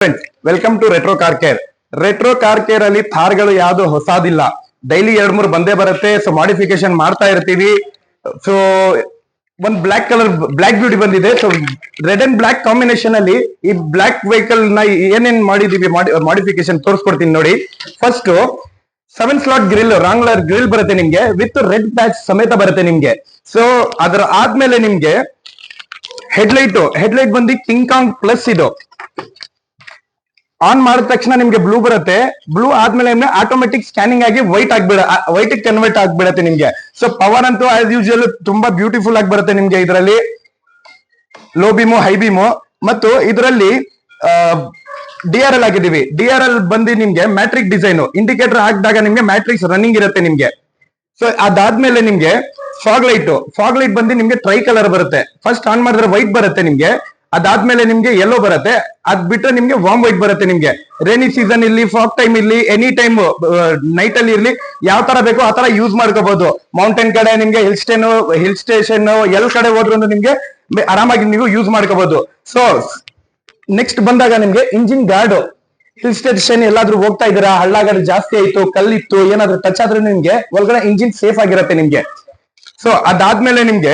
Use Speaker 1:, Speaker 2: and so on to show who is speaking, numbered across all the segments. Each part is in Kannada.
Speaker 1: Friends, welcome to retro car care. Retro car care ಅಲ್ಲಿ ಥಾರ್ಗಳು ಯಾವ್ದು ಹೊಸದಿಲ್ಲ. ಡೈಲಿ 2-3 ಬಂದೇ ಬರುತ್ತೆ. ಸೊ ಮಾಡಿಫಿಕೇಶನ್ ಮಾಡ್ತಾ ಇರ್ತೀವಿ. ಸೊ ಒಂದ್ ಬ್ಲಾಕ್ ಬ್ಯೂಟಿ ಬಂದಿದೆ. So red and black combination ಅಲ್ಲಿ ಈ ಬ್ಲಾಕ್ ವೆಹಿಕಲ್ ನ ಏನೇನ್ ಮಾಡಿದೀವಿ ಮಾಡಿಫಿಕೇಶನ್ ತೋರಿಸ್ಕೊಡ್ತೀನಿ ನೋಡಿ. ಫಸ್ಟ್ 7 ಸ್ಲಾಟ್ ಗ್ರಿಲ್, ರಾಂಗ್ಲರ್ ಗ್ರಿಲ್ ಬರುತ್ತೆ ನಿಮ್ಗೆ, ವಿತ್ ರೆಡ್ ಬ್ಯಾಚ್ ಸಮೇತ ಬರುತ್ತೆ ನಿಮ್ಗೆ. ಸೊ ಅದರ ಆದ್ಮೇಲೆ ನಿಮ್ಗೆ ಹೆಡ್ಲೈಟ್ ಬಂದು ಕಿಂಗ್ ಕಾಂಗ್ ಪ್ಲಸ್. ಇದು ಆನ್ ಮಾಡಿದ ತಕ್ಷಣ ನಿಮ್ಗೆ ಬ್ಲೂ ಬರುತ್ತೆ. ಬ್ಲೂ ಆದ್ಮೇಲೆ ಆಟೋಮೆಟಿಕ್ ಸ್ಕ್ಯಾನಿಂಗ್ ಆಗಿ ವೈಟ್ ಕನ್ವರ್ಟ್ ಆಗ್ಬಿಡತ್ತೆ ನಿಮ್ಗೆ. ಸೊ ಪವರ್ ಅಂತೂ ಆಸ್ ಯೂಶುವಲ್ ತುಂಬಾ ಬ್ಯೂಟಿಫುಲ್ ಆಗಿ ಬರುತ್ತೆ ನಿಮ್ಗೆ. ಇದರಲ್ಲಿ ಲೋ ಬೀಮು, ಹೈ ಬೀಮು, ಮತ್ತು ಇದರಲ್ಲಿ DRL ಆಗಿದೀವಿ. DRL ಬಂದು ನಿಮ್ಗೆ ಮ್ಯಾಟ್ರಿಕ್ ಡಿಸೈನ್, ಇಂಡಿಕೇಟರ್ ಹಾಕಿದಾಗ ನಿಮ್ಗೆ ಮ್ಯಾಟ್ರಿಕ್ಸ್ ರನ್ನಿಂಗ್ ಇರುತ್ತೆ ನಿಮ್ಗೆ. ಸೊ ಅದಾದ್ಮೇಲೆ ನಿಮ್ಗೆ ಫಾಗ್ ಲೈಟ್ ಬಂದು ನಿಮ್ಗೆ ಟ್ರೈ ಕಲರ್ ಬರುತ್ತೆ. ಫಸ್ಟ್ ಆನ್ ಮಾಡಿದ್ರೆ ವೈಟ್ ಬರುತ್ತೆ ನಿಮ್ಗೆ, ಅದಾದ್ಮೇಲೆ ನಿಮ್ಗೆ ಯೆಲ್ಲೋ ಬರುತ್ತೆ. ಅದ್ ಬಿಟ್ಟರೆ ನಿಮ್ಗೆ ವಾರ್ಮ್ ವೈಟ್ ಬರುತ್ತೆ ನಿಮ್ಗೆ. ರೇನಿ ಸೀಸನ್ ಇರ್ಲಿ, ಫಾಗ್ ಟೈಮ್ ಇರ್ಲಿ, ಎನಿ ಟೈಮ್ ನೈಟ್ ಅಲ್ಲಿ ಇರ್ಲಿ, ಯಾವ ತರ ಬೇಕೋ ಆ ತರ ಯೂಸ್ ಮಾಡ್ಕೋಬಹುದು. ಮೌಂಟೇನ್ ಕಡೆ ನಿಮ್ಗೆ ಹಿಲ್ ಸ್ಟೇಷನ್ ಎಲ್ ಕಡೆ ಹೋದ್ರು ನಿಮ್ಗೆ ಆರಾಮಾಗಿ ನೀವು ಯೂಸ್ ಮಾಡ್ಕೋಬಹುದು. ಸೊ ನೆಕ್ಸ್ಟ್ ಬಂದಾಗ ನಿಮ್ಗೆ ಇಂಜಿನ್ ಗಾರ್ಡ್. ಹಿಲ್ ಸ್ಟೇಷನ್ ಎಲ್ಲಾದ್ರೂ ಹೋಗ್ತಾ ಇದೀರಾ, ಹಳ್ಳಗಳು ಜಾಸ್ತಿ ಆಯ್ತು, ಕಲ್ಲಿತ್ತು, ಏನಾದ್ರೂ ಟಚ್ ಆದ್ರೂ ನಿಮ್ಗೆ ಒಳಗಡೆ ಇಂಜಿನ್ ಸೇಫ್ ಆಗಿರುತ್ತೆ ನಿಮ್ಗೆ. ಸೊ ಅದಾದ್ಮೇಲೆ ನಿಮ್ಗೆ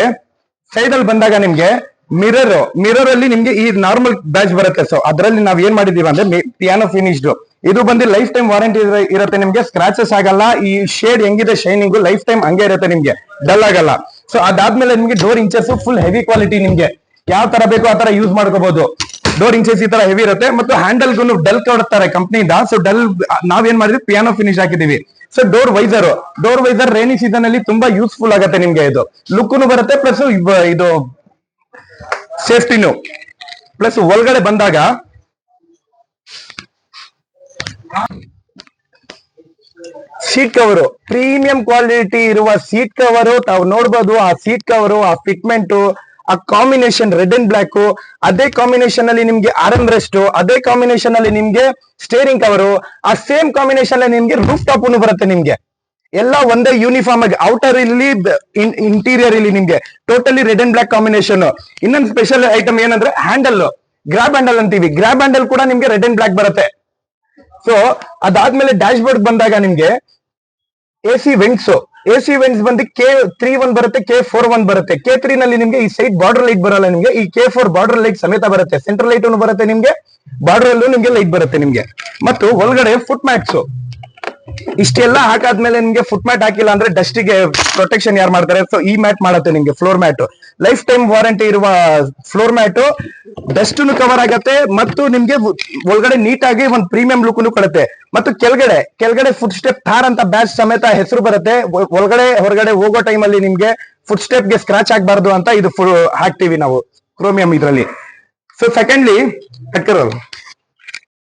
Speaker 1: ಸೈಡ್ ಅಲ್ಲಿ ಬಂದಾಗ ನಿಮ್ಗೆ ಮಿರರ್ ಅಲ್ಲಿ ನಿಮ್ಗೆ ಈ ನಾರ್ಮಲ್ ಬ್ಯಾಚ್ ಬರುತ್ತೆ. ಸೊ ಅದರಲ್ಲಿ ನಾವ್ ಏನ್ ಮಾಡಿದೀವಿ ಅಂದ್ರೆ ಪಿಯಾನೋ ಫಿನಿಶ್ಡ್. ಇದು ಬಂದು ಲೈಫ್ ಟೈಮ್ ವಾರಂಟಿ ಇರುತ್ತೆ ನಿಮ್ಗೆ. ಸ್ಕ್ರಾಚಸ್ ಆಗಲ್ಲ. ಈ ಶೇಡ್ ಹೆಂಗಿದೆ ಶೈನಿಂಗ್ ಲೈಫ್ ಟೈಮ್ ಹಂಗೆ ಇರುತ್ತೆ ನಿಮ್ಗೆ, ಡಲ್ ಆಗಲ್ಲ. ಸೊ ಅದಾದ್ಮೇಲೆ ನಿಮ್ಗೆ door inches full heavy quality. ನಿಮ್ಗೆ ಯಾವ ತರ ಬೇಕೋ ಆ ತರ ಯೂಸ್ ಮಾಡ್ಕೋಬಹುದು. ಡೋರ್ ಇಂಚಸ್ ಈ ತರ ಹೆವಿ ಇರುತ್ತೆ. ಮತ್ತು ಹ್ಯಾಂಡಲ್ಗೂ ಡಲ್ ಕೊಡ್ತಾರೆ ಕಂಪ್ನಿಯಿಂದ. ಸೊ ನಾವೇನ್ ಮಾಡಿದ್ವಿ, ಪಿಯಾನೋ ಫಿನಿಶ್ ಹಾಕಿದೀವಿ. So door visor rainy season ಅಲ್ಲಿ ತುಂಬಾ ಯೂಸ್ಫುಲ್ ಆಗುತ್ತೆ ನಿಮ್ಗೆ. ಇದು ಲುಕ್ನು ಬರುತ್ತೆ, ಪ್ಲಸ್ ಇದು ಸೇಫ್ಟಿನು. ಪ್ಲಸ್ ಒಳಗಡೆ ಬಂದಾಗ ಸೀಟ್ ಕವರು, ಪ್ರೀಮಿಯಂ ಕ್ವಾಲಿಟಿ ಇರುವ ಸೀಟ್ ಕವರು ತಾವು ನೋಡ್ಬೋದು. ಆ ಸೀಟ್ ಕವರು, ಆ ಫಿಟ್ಮೆಂಟ್, ಆ ಕಾಂಬಿನೇಷನ್ ರೆಡ್ ಅಂಡ್ ಬ್ಲಾಕ್, ಅದೇ ಕಾಂಬಿನೇಷನ್ ಅಲ್ಲಿ ನಿಮ್ಗೆ ಆರ್ಮ್ ರೆಸ್ಟ್, ಅದೇ ಕಾಂಬಿನೇಷನ್ ಅಲ್ಲಿ ನಿಮ್ಗೆ ಸ್ಟೇರಿಂಗ್ ಕವರು, ಆ ಸೇಮ್ ಕಾಂಬಿನೇಷನ್ ಅಲ್ಲಿ ನಿಮ್ಗೆ ರೂಫ್ ಟಾಪ್ ಬರುತ್ತೆ ನಿಮ್ಗೆ. ಎಲ್ಲ ಒಂದೇ ಯೂನಿಫಾರ್ಮ್ ಆಗಿ, ಔಟರ್ ಇಲ್ಲಿ ಇಂಟೀರಿಯರ್ ಇಲ್ಲಿ ನಿಮ್ಗೆ totally red and black combination. ಇನ್ನೊಂದು ಸ್ಪೆಷಲ್ ಐಟಮ್ ಏನಂದ್ರೆ ಹ್ಯಾಂಡಲ್, ಗ್ರಾಬ್ ಹ್ಯಾಂಡಲ್ ಅಂತೀವಿ. ಗ್ರಾಬ್ ಹ್ಯಾಂಡಲ್ ಕೂಡ ನಿಮ್ಗೆ ರೆಡ್ ಅಂಡ್ ಬ್ಲಾಕ್ ಬರುತ್ತೆ. ಸೊ ಅದಾದ್ಮೇಲೆ ಡ್ಯಾಶ್ ಬೋರ್ಡ್ ಬಂದಾಗ ನಿಮ್ಗೆ AC ವೆಂಟ್ಸ್ ಬಂದು K31 ಬರುತ್ತೆ, K41 ಬರುತ್ತೆ. K3 ನಲ್ಲಿ ನಿಮ್ಗೆ ಈ ಸೈಡ್ ಬಾರ್ಡರ್ ಲೈಟ್ ಬರಲ್ಲ ನಿಮ್ಗೆ. ಈ K4 ಬಾರ್ಡರ್ ಲೈಟ್ ಸಮೇತ ಬರುತ್ತೆ. ಸೆಂಟ್ರಲ್ ಲೈಟ್ ಬರುತ್ತೆ ನಿಮ್ಗೆ, ಬಾರ್ಡರ್ ಅಲ್ಲೂ ನಿಮ್ಗೆ ಲೈಟ್ ಬರುತ್ತೆ ನಿಮ್ಗೆ. ಮತ್ತು ಒಳಗಡೆ ಫುಟ್ ಮ್ಯಾಟ್ಸ್ ಇಷ್ಟೆಲ್ಲ ಹಾಕಾದ್ಮೇಲೆ ನಿಮ್ಗೆ ಫುಟ್ ಮ್ಯಾಟ್ ಹಾಕಿಲ್ಲ ಅಂದ್ರೆ ಡಸ್ಟ್ ಗೆ ಪ್ರೊಟೆಕ್ಷನ್ ಯಾರು ಮಾಡ್ತಾರೆ? ಸೊ ಈ ಮ್ಯಾಟ್ ಮಾಡುತ್ತೆ ನಿಮ್ಗೆ. Floor mat, lifetime warranty ಇರುವ ಫ್ಲೋರ್ ಮ್ಯಾಟ್, ಡಸ್ಟ್ ಕವರ್ ಆಗತ್ತೆ, ಮತ್ತು ನಿಮ್ಗೆ ಒಳಗಡೆ ನೀಟಾಗಿ ಒಂದು ಪ್ರೀಮಿಯಂ ಲುಕ್ ಕೊಡುತ್ತೆ. ಮತ್ತು ಕೆಳಗಡೆ ಫುಟ್ ಸ್ಟೆಪ್ ಥಾರ್ ಅಂತ ಬ್ಯಾಚ್ ಸಮೇತ ಹೆಸರು ಬರುತ್ತೆ. ಹೊರಗಡೆ ಹೋಗೋ ಟೈಮ್ ಅಲ್ಲಿ ನಿಮ್ಗೆ ಫುಟ್ ಸ್ಟೆಪ್ ಗೆ ಸ್ಕ್ರಾಚ್ ಆಗಬಾರ್ದು ಅಂತ ಇದು ಹಾಕ್ತಿವಿ ನಾವು ಕ್ರೋಮಿಯಂ ಇದ್ರಲ್ಲಿ. So secondly